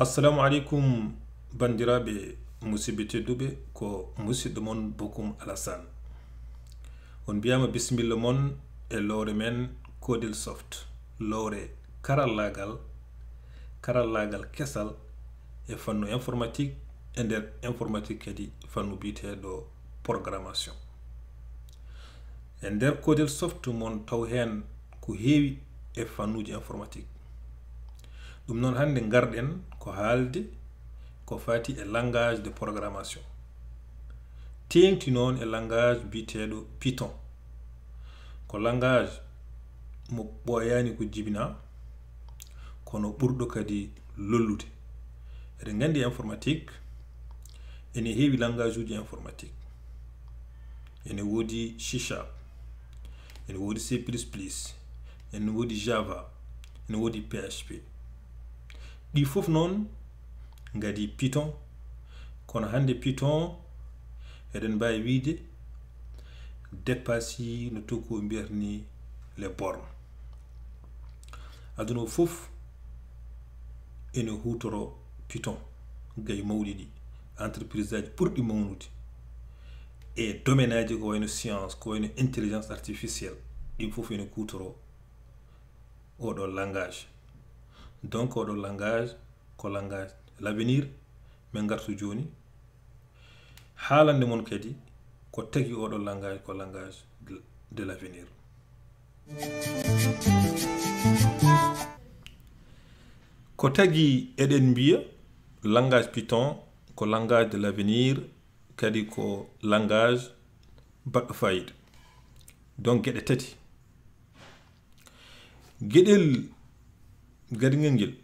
Assalamu alaikum bandiraɓe musidɓe tedduɓe ko musidɗo mon Bokum Alassane. On mbiyama bisimilla mon e lowre men codelsoft, lowre karallagal kesal e fannu informatique e nder informatique kadi fannu biteɗo programmation. E nder codelsoft mon taw hen ko heewi e fannuji informatique. Ɗum noon hande garɗen ko haalde ko fati e langage de programmation. Tengti noon e langage biteɗo Python. Ko langage mo ɓoyani ko jibina kono ɓurɗo kadi lollude. Eɗen gandi informatique ene heewi langage uji informatique. Ene woodi C#, ene woodi C++, ene woodi Java, ene woodi PHP. ɗi fof noon ngadi Python, kono hande Python eɗen mbawi wiide dépassé no toko mbiyata ni les bornes. Aduna fof ene hutoro Python gay mawɗi ɗi entreprise aji ɓurɗi mawnude e domaine aji ko wayno science, ko wayno intelligence artificielle, ɗi fof ene kutoro oɗo langage. Donc oɗo langage ko langage l'avenir min gartu joni haalande mon kadi ko tagi oɗo langage ko langage de l'avenir. Ko tagi eɗen mbiya langage Python ko langage de l'avenir kadi ko langage baɗɗo fayida. Donc geɗe tati. Geɗel gadigel ngel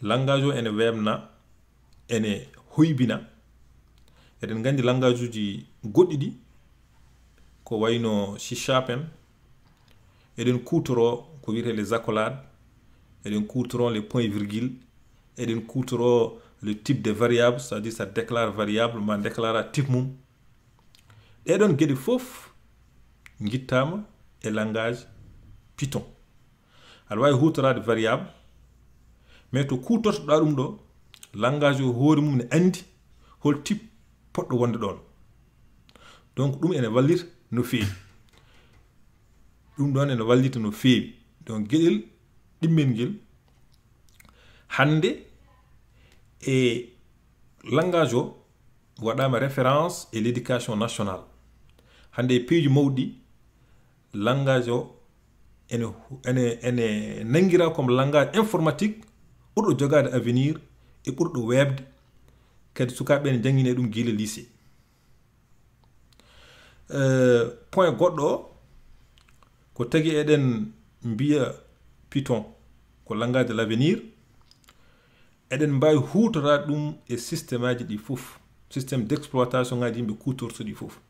langage o ene webna ene hoybina. Eɗen gandi langage uji goɗɗi ɗi ko wayno C# en eɗen kutoro ko wiyete les accolades, eɗen kutoro les points virgule, eɗen kutoro le type de variable, c'est-à-dire ça déclare variable ma déclara type mum. Ɗeɗon geɗe fof guittama e langage Python. Aɗa wawi hutorade variable, mais to kutortoɗa ɗum ɗo langage o hoore mum ne andi hol type poɗɗo wonde ɗon. Donc ɗum ene wallita no feewi. Ɗum ɗon ene wallita no feewi. Donc gueɗel ɗimmel ngel hande e langage o waɗama référence e l'éducation nationale. Hande e peeji mawɗi langage o ene nangira comme langage informatique ɓurɗo jogade avenir e ɓurɗo webde kadi sukaɓe ne jangguine ɗum guila lycée. Point goɗɗo o ko tagi eɗen mbiya Python ko langage de l'avenir, eɗen mbawi hutorade ɗum e système aji ɗi fof, système d'exploitation ngaji yimɓe kutorto ɗi fof.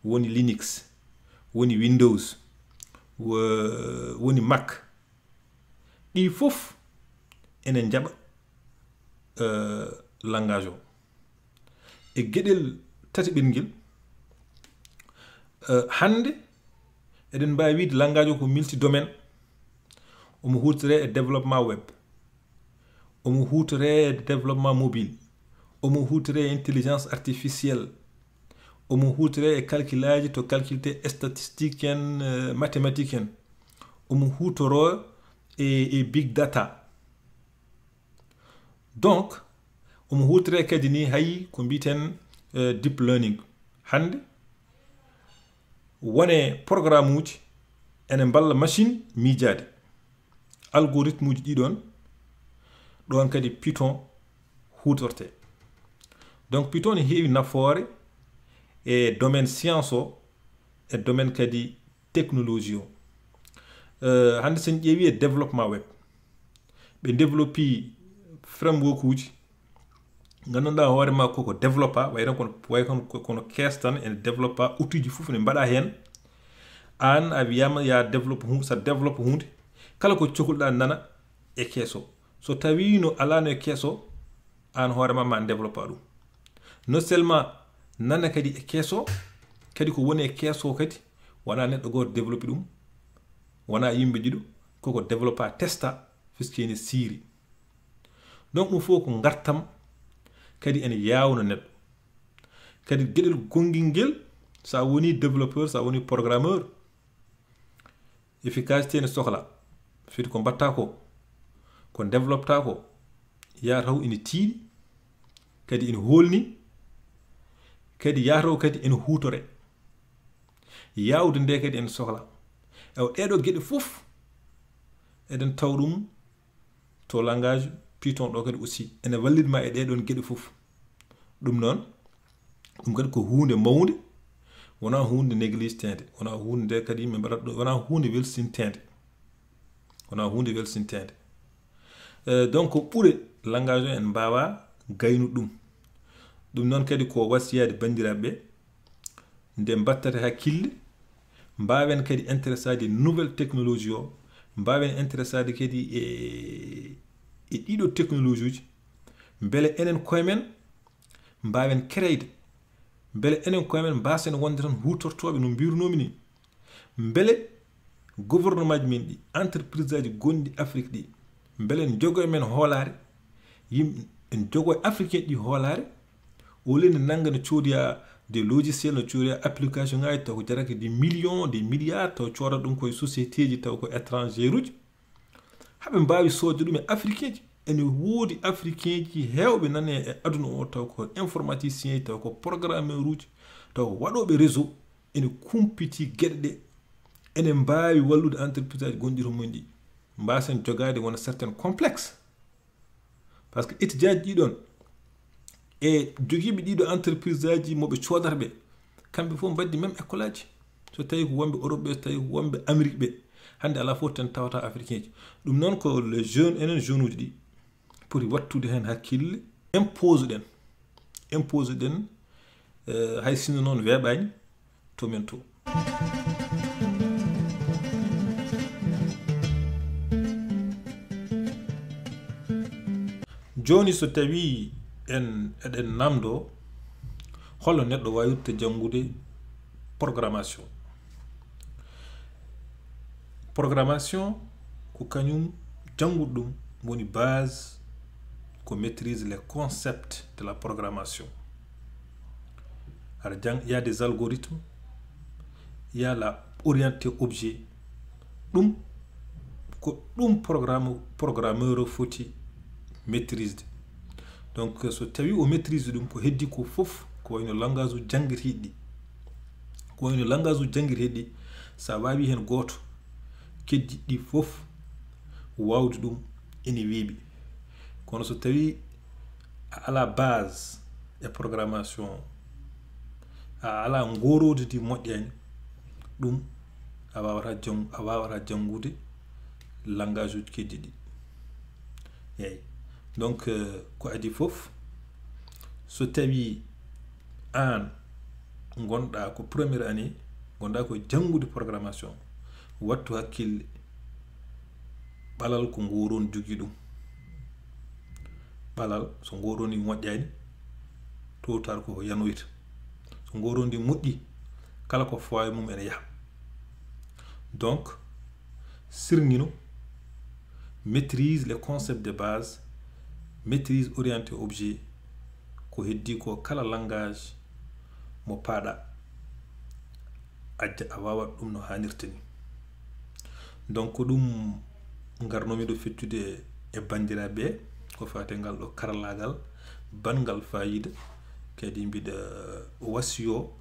Woni Linux, woni Windows, woni Mac, ɗi fof ene jaɓa langage o. E gueɗel tatiɓel ngel hande eɗen mbawi wiide langage o ko multidomaine. Omo hutore e développement web, omo hutore e développement mobile, omo hutore e intelligence artificielle, omo hutore e calculaji to calculité statistique en mathématique en, omo hutoro e big data. Donc omo hutore kadi ni hayi ko mbiten deep learning. Hande wone programme uji ene balla machine miijade algorithme uji ɗiɗon ɗon kadi Python hutorte. Donc Python ne heewi nafoore e domaine science o e domaine kadi technologie o. Hande sen ƴeewi e développement web ɓe développi framework uji ganduɗa hoorema koko développa way kono kestan ene développa outil ji fof ne mbaɗa hen. An a wiyama ya développe hunde, sa développe hunde kala ko cohluɗa nana e keeso. So tawi no alano e keeso an hoorema ma développa ɗum. Non seulement nana kadi e keeso, kadi ko woni e keeso kadi wona neɗɗo goto développi ɗum, wona yimɓe ɗiɗo, koko développa testa fiskeni siiri. donc ɗum fof ko gartam kadi ene yawna neɗɗo kadi gueɗel gonguel ngel sa woni développeur sa woni programmeur efficacité ne sohla fiti ko mbatta ko développeta ko yataw ina tiiɗi kadi ina holni kadi yataw kadi ina hutore yawde nde kadi ene sohla ewa ɗeɗo gueɗe fof eɗen taw ɗum to langage Python ɗo kadi aussi ene wallitma e ɗeɗon gueɗe fof ɗum noon ɗum kadi ko hunde mawde wona hunde négligitede wona hunde nde kadi yimɓe mbaɗat ɗo wona hunde welsintede wona hunde welsintede donc ɓuure langage o en mbawa gaynu ɗum noon kadi ko wasiyade bandiraɓe nde battate hakkille mbawen kadi intéressade nouvelle technologie o mbawen intéressade kadi e ɗiɗo technologie uji beele enen koye men mbawen créede beele enen koye men mbasen wonde tan hutortoɓe no mbirunomi ni beele gouvernement ji men ɗi entreprise aji gonɗi Afrique ɗi beele en jogo e men hoolare yimɓe en jogo e africain ɗi hoolare au lieu de nanga no coodiya des logiciels no coodiya application ngaji taw ko jarake des millions des milliards taw coodat ɗum koye société ji taw ko étranger uji haɓe mbawi sodde ɗum e africain ji ene woodi africain ji hewɓe nane e aduna o taw ko informaticien taw ko programmeur uji taw ko waɗoɓe réseau ene kumpiti gueɗe ɗe ene mbawi wallude entreprise aji gonɗi to mumen ɗi mbasen jogade wona certaine complexe par ce que étudiant ji ɗiɗon e jogiiɓe ɗiɗo entreprise aji moɓe coodata ɓe kamɓe fof mbaddi même école aji so tawi ko wonɓe Europe ɓe so tawi ko wonɓe Amérique ɓe hande ala fof ten tawata africain ji ɗum noon ko le jeune enen jeune uji ɗi poti wattude hen hakkille impose ɗen hay sinno noon weeɓani to men to joni so tawi eɗen namdo holno neɗɗo wawirta janngude programmation ko kañum janngude ɗum woni base ko maîtrise les concepts de la programmation il y a des algorithmes il y a la orienté objet ɗum ko ɗum programmeur foti maîtrise donc so tawi o maîtrise ɗum ko heddi ko fof ko wayno langage uji jangguirteɗi ɗi sa wawi hen goto keddi ɗi fof wawde ɗum ene weeɓi kono so tawi a ala base e programmation a ala gorode ndi moƴƴani ɗum a wawata janngude langage uji keddi ɗi yeyi donc ko adi fof so tawi an gonɗa ko première année gonɗa ko janngude programmation wattu hakkille ɓalal ko ngoron jogui ɗum ɓalal so ngoroni moƴƴani towtar ko yanoyta so ngorondi moƴƴi kala ko fawi mum ene yaaha donc sirñino maîtrise les concepts de base maîtrise orienté objet ko heddi ko kala langage mo paɗa a wawat ɗum no hannirta ni donc ɗum garnomi ɗo fettude e bandiraɓe ko fate ngal ɗo karallagal bangal fayida kadi mbiɗa wasiyo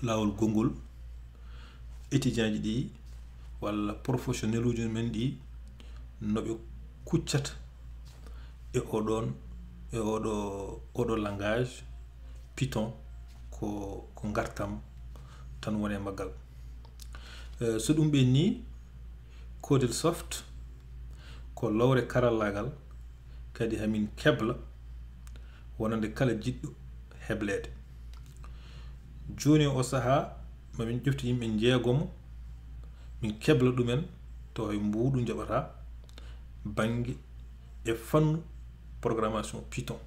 lawol gongol étudiant ji ɗi walla professionnel uji men ɗi noɓe kuccata e oɗo langage Python ko gartam tan wone maggal so ɗum ɓenni codelsoft ko lawre karallagal kadi hamin kebla wonande kala jiɗɗo heblede joni o saaha mamin ƴefti yimɓe jeegomo min kebla ɗumen to e mbuuɗu jaɓata banggue e fannu programmation Python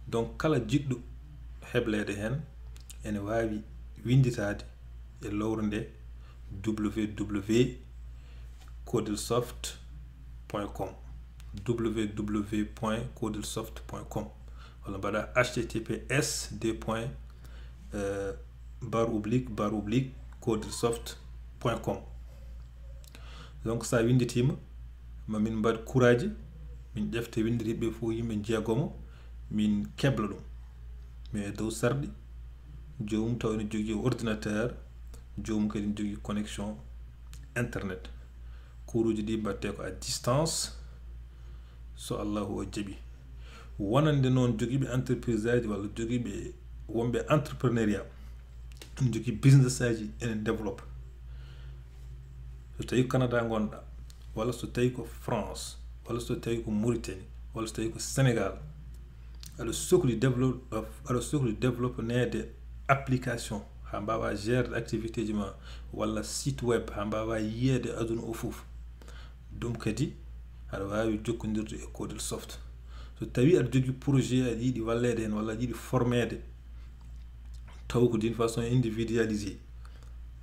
donc kala jiɗɗo heblede hen ene wawi winditade e lowre nde www.codelsoft.com www.codelsoft.com walla mbaɗa https // codelsoft.com. donc sa winditima mamin mbaɗ kuraji min ƴefta windiriɓe fof yimɓe jeegomo min kebla ɗum mais e dow sarɗi jomum taw ene jogui ordinateur, jomum kadi ne jogui connexion internet. Kuruji ɗi mbatte ko à distance so Allahu o jaaɓi. wonande noon joguiɓe entreprise aji walla joguiɓe wonɓe entrepreneuriat ene jogui business aji ene développe. So tawi ko Canada gonɗa walla so tawi ko France walla so tawi ko Mauritanie walla so tawi ko Sénégal aɗa sohli développinede application ha mbawa gérde activité ji ma walla site web ha mbawa yiyede aduna o foof, ɗum kadi aɗa wawi jokkodirde e codelsoft. so tawi aɗa jogui projet aɗa yiiɗi wallede hen walla aɗa yiiɗi formede taw ko d'une façon individualisée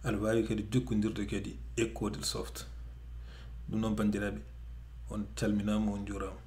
aɗa wawi kadi jokkodirde kadi e codelsoft. ɗum noon bandiraɓe on calminama on jurama.